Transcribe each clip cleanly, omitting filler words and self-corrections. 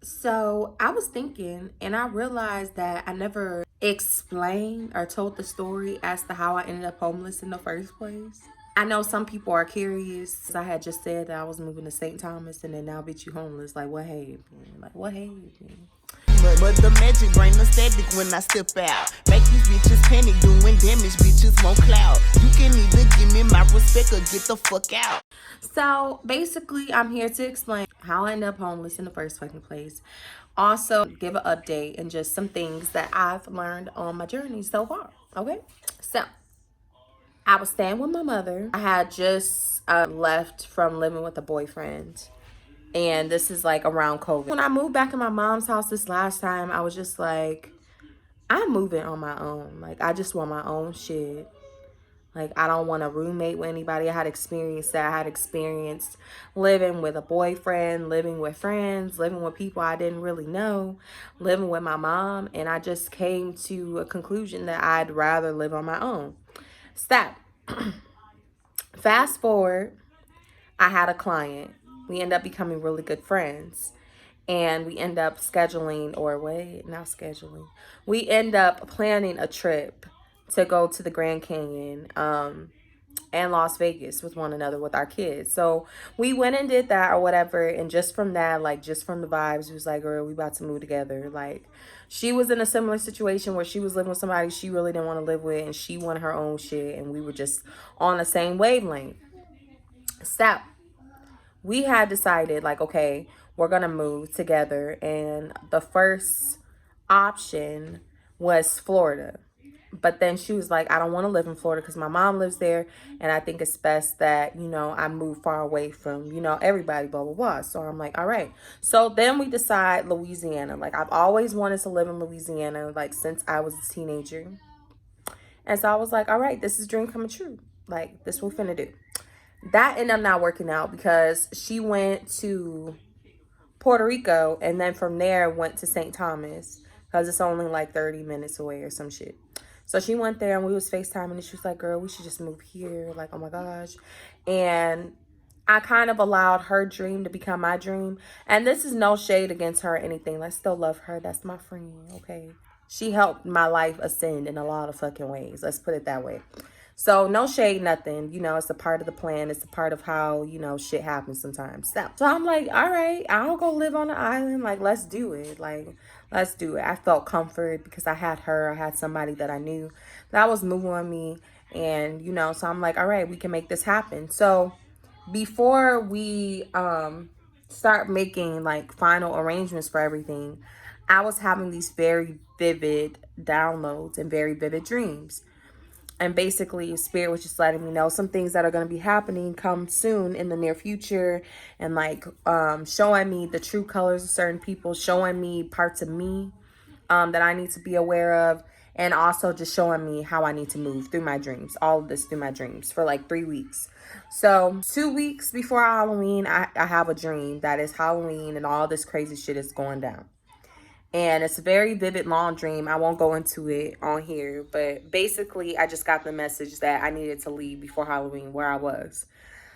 So I was thinking, and I realized that I never explained or told the story as to how I ended up homeless in the first place. I know some people are curious. I had just said that I was moving to St. Thomas, and then now bitch you homeless. Like what happened? Like what happened? But the magic bring the static when I step out. Make these bitches panic, doing damage, bitches won't cloud. You can either give me my respect or get the fuck out. So basically, I'm here to explain how I ended up homeless in the first fucking place. Also, give an update and just some things that I've learned on my journey so far. Okay, so I was staying with my mother. I had just left from living with a boyfriend. And this is like around COVID. When I moved back in my mom's house this last time, I was just like, I'm moving on my own. Like, I just want my own shit. Like, I don't want a roommate with anybody. I had experienced that. I had experienced living with a boyfriend, living with friends, living with people I didn't really know, living with my mom. And I just came to a conclusion that I'd rather live on my own. Stop. Fast forward, I had a client. We end up becoming really good friends. And we end up scheduling, or wait, not scheduling. We end up planning a trip to go to the Grand Canyon and Las Vegas with one another with our kids. So we went and did that or whatever. And just from that, like just from the vibes, it was like, girl, we about to move together. Like she was in a similar situation where she was living with somebody she really didn't want to live with, and she wanted her own shit. And we were just on the same wavelength. Stop. We had decided like, okay, we're going to move together. And the first option was Florida. But then she was like, I don't want to live in Florida because my mom lives there. And I think it's best that, I move far away from, everybody, blah, blah, blah. So I'm like, all right. So then we decide Louisiana. Like I've always wanted to live in Louisiana, like since I was a teenager. And so I was like, all right, this is dream coming true. Like this we're finna do. That ended up not working out because she went to Puerto Rico and then from there went to St. Thomas because it's only like 30 minutes away or some shit. So she went there and we was FaceTiming and she was like, girl, we should just move here. Like, oh my gosh. And I kind of allowed her dream to become my dream. And this is no shade against her or anything. I still love her. That's my friend, okay? She helped my life ascend in a lot of fucking ways. Let's put it that way. So no shade, nothing. It's a part of the plan. It's a part of how, shit happens sometimes. So I'm like, all right, I'll go live on the island. Like, let's do it. Like, let's do it. I felt comfort because I had her. I had somebody that I knew that was moving on me. And, so I'm like, all right, we can make this happen. So before we start making like final arrangements for everything, I was having these very vivid downloads and very vivid dreams. And basically, Spirit was just letting me know some things that are going to be happening come soon in the near future. And like showing me the true colors of certain people, showing me parts of me that I need to be aware of. And also just showing me how I need to move through my dreams. All of this through my dreams for like 3 weeks. So 2 weeks before Halloween, I have a dream that is Halloween and all this crazy shit is going down. And it's a very vivid, long dream. I won't go into it on here. But basically, I just got the message that I needed to leave before Halloween where I was.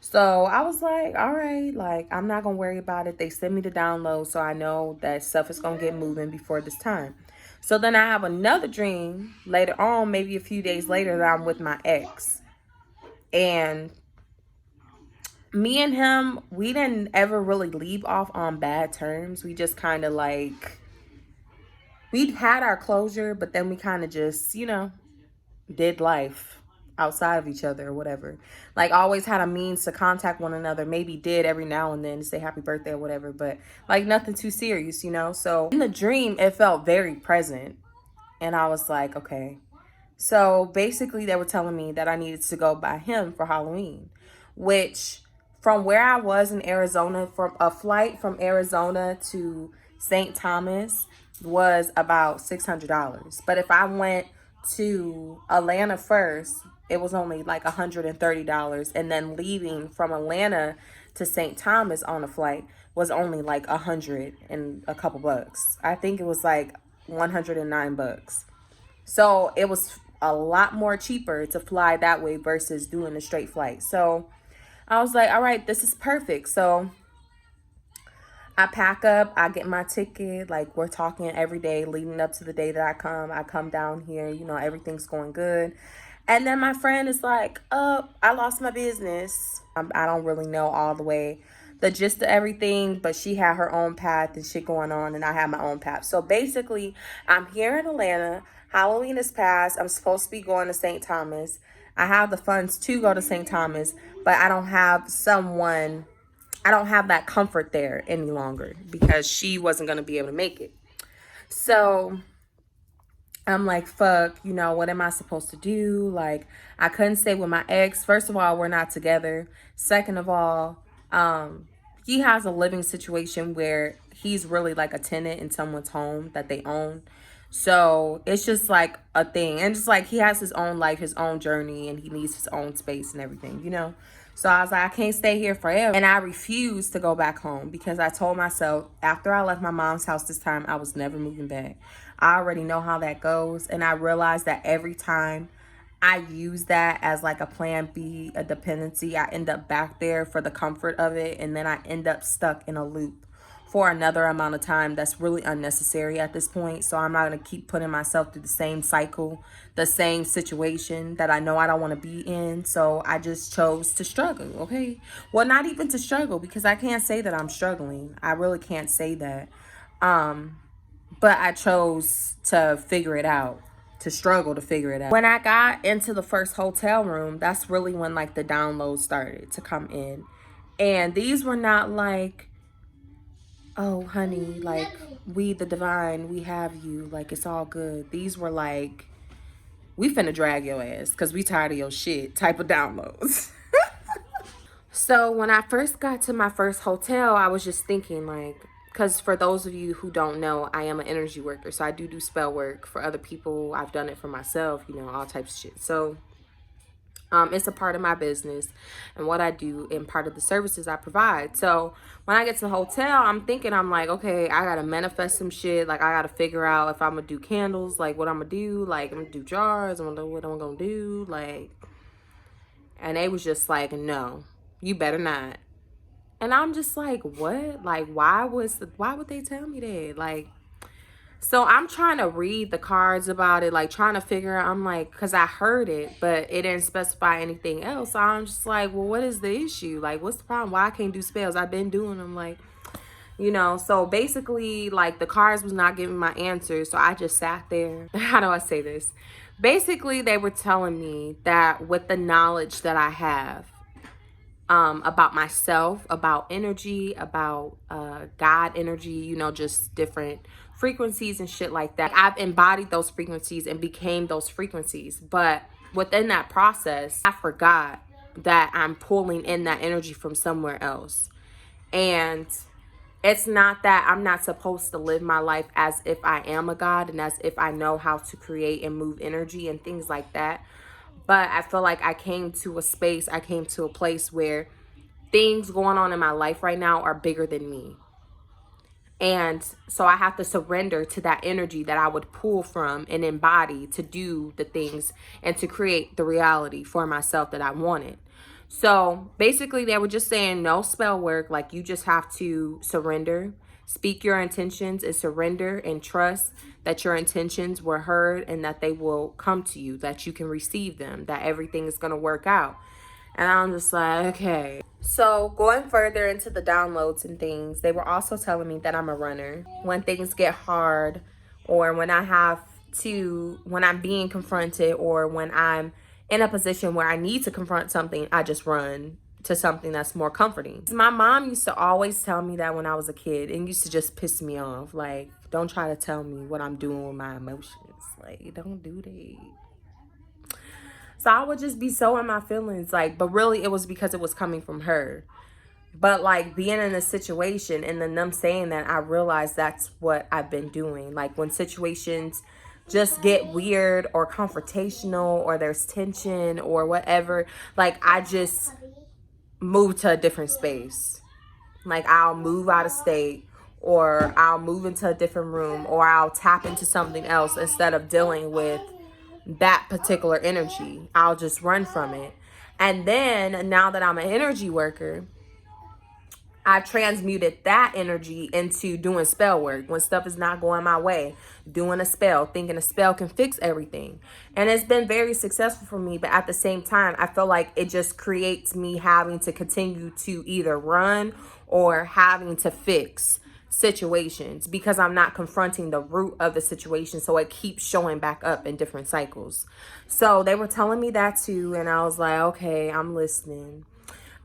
So I was like, all right, like, I'm not going to worry about it. They sent me the download, so I know that stuff is going to get moving before this time. So then I have another dream later on, maybe a few days later, that I'm with my ex. And me and him, we didn't ever really leave off on bad terms. We just kind of like... we'd had our closure, but then we kind of just, did life outside of each other or whatever. Like, always had a means to contact one another. Maybe did every now and then to say happy birthday or whatever. But, like, nothing too serious, So, in the dream, it felt very present. And I was like, okay. So, basically, they were telling me that I needed to go by him for Halloween. Which, from where I was in Arizona, from a flight from Arizona to St. Thomas was about $600. But if I went to Atlanta first, it was only like $130. And then leaving from Atlanta to St. Thomas on a flight was only like $100 and a couple bucks. I think it was like $109. So it was a lot more cheaper to fly that way versus doing a straight flight. So I was like, all right, this is perfect. So I pack up, I get my ticket, like we're talking every day leading up to the day that I come down here, you know, everything's going good. And then my friend is like, I lost my business. I don't really know all the way the gist of everything, but she had her own path and shit going on, and I had my own path. So basically, I'm here in Atlanta. Halloween is past. I'm supposed to be going to St. Thomas. I have the funds to go to St. Thomas, but I don't have that comfort there any longer because she wasn't going to be able to make it. So I'm like, fuck, you know, what am I supposed to do? Like, I couldn't stay with my ex. First of all, we're not together. Second of all, he has a living situation where he's really like a tenant in someone's home that they own. So it's just like a thing. And just like he has his own life, his own journey, and he needs his own space and everything, you know? So I was like, I can't stay here forever. And I refused to go back home because I told myself after I left my mom's house this time, I was never moving back. I already know how that goes. And I realized that every time I use that as like a plan B, a dependency, I end up back there for the comfort of it. And then I end up stuck in a loop for another amount of time that's really unnecessary at this point. So I'm not going to keep putting myself through the same cycle, the same situation that I know I don't want to be in. So I just chose to struggle, okay? Well, not even to struggle, because I can't say that I'm struggling. I really can't say that. But I chose to figure it out, to struggle to figure it out. When I got into the first hotel room, that's really when like the downloads started to come in. And these were not like, oh, honey, like, we the divine, we have you, like, it's all good. These were like, we finna drag your ass because we tired of your shit type of downloads. So when I first got to my first hotel, I was just thinking, like, because for those of you who don't know, I am an energy worker. So I do spell work for other people. I've done it for myself, you know, all types of shit. So it's a part of my business and what I do and part of the services I provide. So when I get to the hotel, I'm like, okay, I got to manifest some shit. Like, I got to figure out if I'm going to do candles, like what I'm going to do. Like, I'm going to do jars. what I'm going to do. Like, and they was just like, no, you better not. And I'm just like, what? Like, why would they tell me that? Like, so I'm trying to read the cards about it, like trying to figure out, I'm like, because I heard it, but it didn't specify anything else. So I'm just like, well, what is the issue? Like, what's the problem? Why I can't do spells? I've been doing them, like, you know. So basically, like, the cards was not giving my answers. So I just sat there. How do I say this? Basically, they were telling me that with the knowledge that I have, about myself, about energy, about God energy, you know, just different frequencies and shit like that. I've embodied those frequencies and became those frequencies. But within that process, I forgot that I'm pulling in that energy from somewhere else. And it's not that I'm not supposed to live my life as if I am a God and as if I know how to create and move energy and things like that. But I feel like I came to a place where things going on in my life right now are bigger than me. And so I have to surrender to that energy that I would pull from and embody to do the things and to create the reality for myself that I wanted. So basically, they were just saying no spell work. Like, you just have to surrender, speak your intentions, and surrender and trust that your intentions were heard and that they will come to you, that you can receive them, that everything is going to work out. And I'm just like, okay. So going further into the downloads and things, they were also telling me that I'm a runner. When things get hard, or when I'm being confronted, or when I'm in a position where I need to confront something, I just run to something that's more comforting. My mom used to always tell me that when I was a kid, and used to just piss me off. Like, don't try to tell me what I'm doing with my emotions. Like, don't do that. So I would just be so in my feelings, like, but really it was because it was coming from her. But like, being in a situation and then them saying that, I realized that's what I've been doing. Like, when situations just get weird or confrontational or there's tension or whatever, like, I just move to a different space. Like, I'll move out of state, or I'll move into a different room, or I'll tap into something else instead of dealing with that particular energy. I'll just run from it. And then now that I'm an energy worker, I transmuted that energy into doing spell work when stuff is not going my way, doing a spell, thinking a spell can fix everything. And it's been very successful for me. But at the same time, I feel like it just creates me having to continue to either run or having to fix situations because I'm not confronting the root of the situation. So it keeps showing back up in different cycles. So they were telling me that too. And I was like, okay, I'm listening.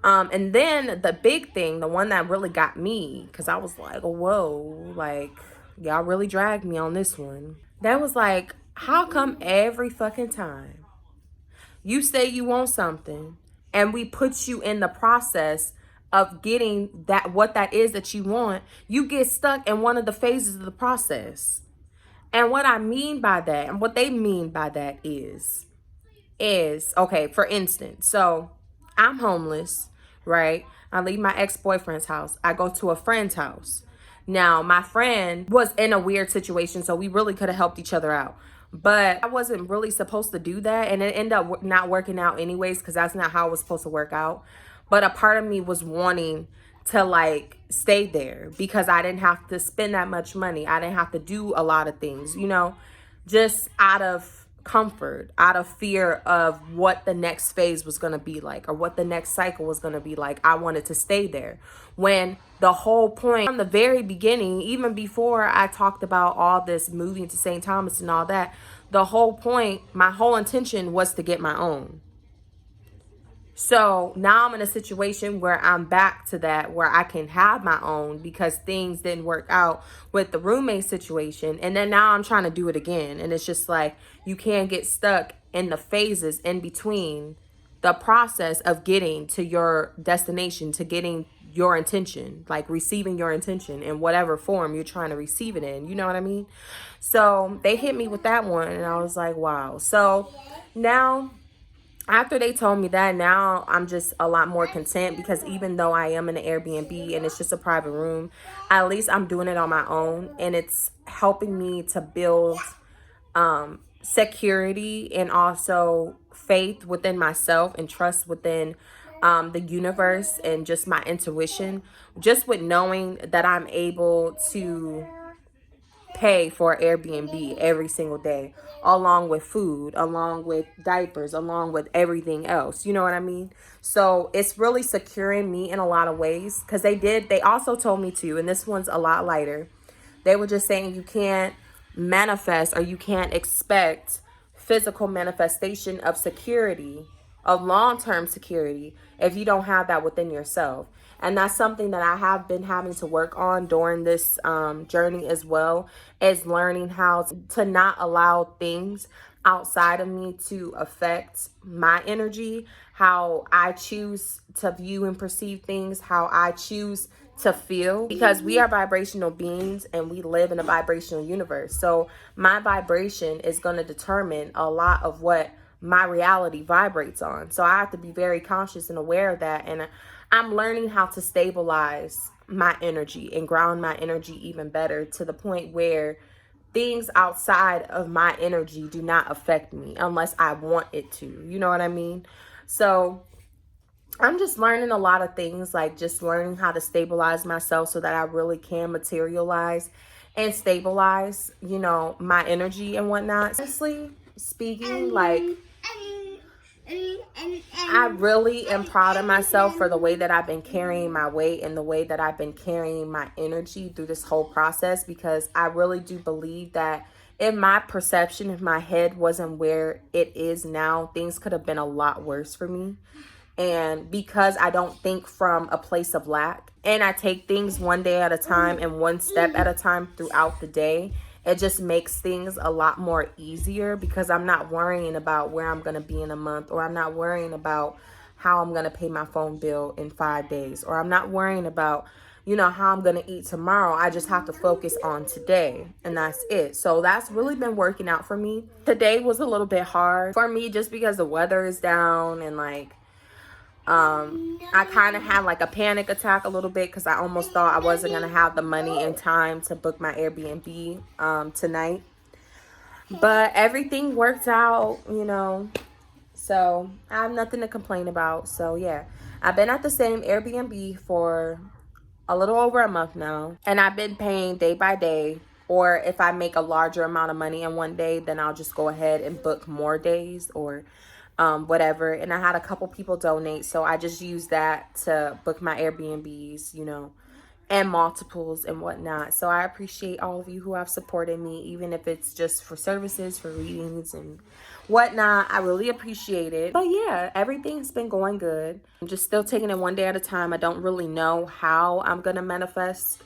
And then the big thing, the one that really got me, because I was like, whoa, like, y'all really dragged me on this one. That was like, how come every fucking time you say you want something and we put you in the process of getting that, what that is that you want, you get stuck in one of the phases of the process? And what I mean by that, and what they mean by that is okay, for instance, so I'm homeless, right? I leave my ex-boyfriend's house. I go to a friend's house. Now, my friend was in a weird situation, so we really could have helped each other out. But I wasn't really supposed to do that, and it ended up not working out anyways, because that's not how it was supposed to work out. But a part of me was wanting to like stay there because I didn't have to spend that much money. I didn't have to do a lot of things, you know, just out of comfort, out of fear of what the next phase was going to be like or what the next cycle was going to be like. I wanted to stay there when the whole point from the very beginning, even before I talked about all this moving to St. Thomas and all that, the whole point, my whole intention was to get my own. So now I'm in a situation where I'm back to that, where I can have my own because things didn't work out with the roommate situation. And then now I'm trying to do it again. And it's just like, you can't get stuck in the phases in between the process of getting to your destination, to getting your intention, like receiving your intention in whatever form you're trying to receive it in. You know what I mean? So they hit me with that one and I was like, wow. So now, after they told me that, now I'm just a lot more content because even though I am in an Airbnb and it's just a private room, at least I'm doing it on my own and it's helping me to build security and also faith within myself and trust within the universe and just my intuition, just with knowing that I'm able to pay for Airbnb every single day, along with food, along with diapers, along with everything else. You know what I mean? So it's really securing me in a lot of ways because they also told me to, and this one's a lot lighter. They were just saying you can't manifest or you can't expect physical manifestation of security, of long-term security, if you don't have that within yourself. And that's something that I have been having to work on during this journey as well, is learning how to not allow things outside of me to affect my energy, how I choose to view and perceive things, how I choose to feel, because we are vibrational beings and we live in a vibrational universe. So my vibration is going to determine a lot of what my reality vibrates on. So I have to be very conscious and aware of that. And I'm learning how to stabilize my energy and ground my energy even better to the point where things outside of my energy do not affect me unless I want it to. You know what I mean? So I'm just learning a lot of things, like just learning how to stabilize myself so that I really can materialize and stabilize, you know, my energy and whatnot. Honestly speaking, like, I really am proud of myself for the way that I've been carrying my weight and the way that I've been carrying my energy through this whole process, because I really do believe that if my perception, if my head wasn't where it is now, things could have been a lot worse for me. And because I don't think from a place of lack and I take things one day at a time and one step at a time throughout the day, it just makes things a lot more easier because I'm not worrying about where I'm going to be in a month, or I'm not worrying about how I'm going to pay my phone bill in 5 days, or I'm not worrying about, you know, how I'm going to eat tomorrow. I just have to focus on today, and that's it. So that's really been working out for me. Today was a little bit hard for me just because the weather is down, and like I kind of had like a panic attack a little bit because I almost thought I wasn't going to have the money in time to book my Airbnb tonight. But everything worked out, you know, so I have nothing to complain about. So yeah, I've been at the same Airbnb for a little over a month now. And I've been paying day by day. Or if I make a larger amount of money in one day, then I'll just go ahead and book more days or whatever. And I had a couple people donate, so I just used that to book my Airbnbs, you know, and multiples and whatnot. So I appreciate all of you who have supported me, even if it's just for services, for readings and whatnot. I really appreciate it. But yeah, everything's been going good. I'm just still taking it one day at a time. I don't really know how I'm gonna manifest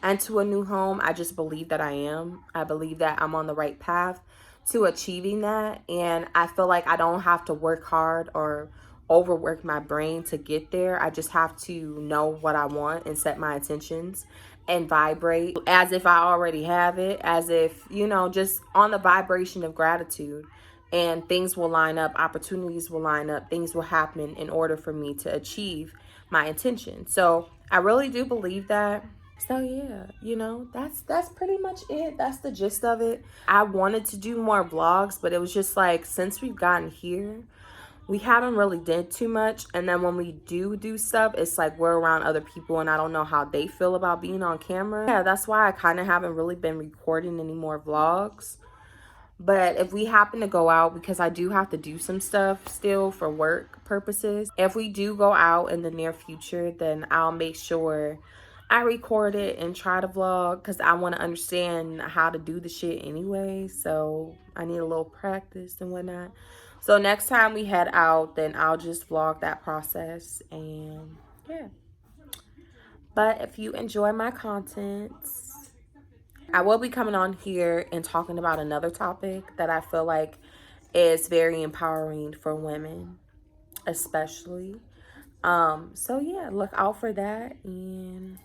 into a new home. I just believe that I am. I believe that I'm on the right path to achieving that. And I feel like I don't have to work hard or overwork my brain to get there. I just have to know what I want and set my intentions and vibrate as if I already have it, as if, you know, just on the vibration of gratitude. And things will line up, opportunities will line up, things will happen in order for me to achieve my intention. So I really do believe that. So yeah, you know, that's pretty much it. That's the gist of it. I wanted to do more vlogs, but it was just like, since we've gotten here, we haven't really did too much. And then when we do stuff, it's like we're around other people and I don't know how they feel about being on camera. Yeah, that's why I kind of haven't really been recording any more vlogs. But if we happen to go out, because I do have to do some stuff still for work purposes, if we do go out in the near future, then I'll make sure I record it and try to vlog, because I want to understand how to do the shit anyway. So I need a little practice and whatnot. So next time we head out, then I'll just vlog that process. And yeah. But if you enjoy my content, I will be coming on here and talking about another topic that I feel like is very empowering for women, especially. So yeah, look out for that. And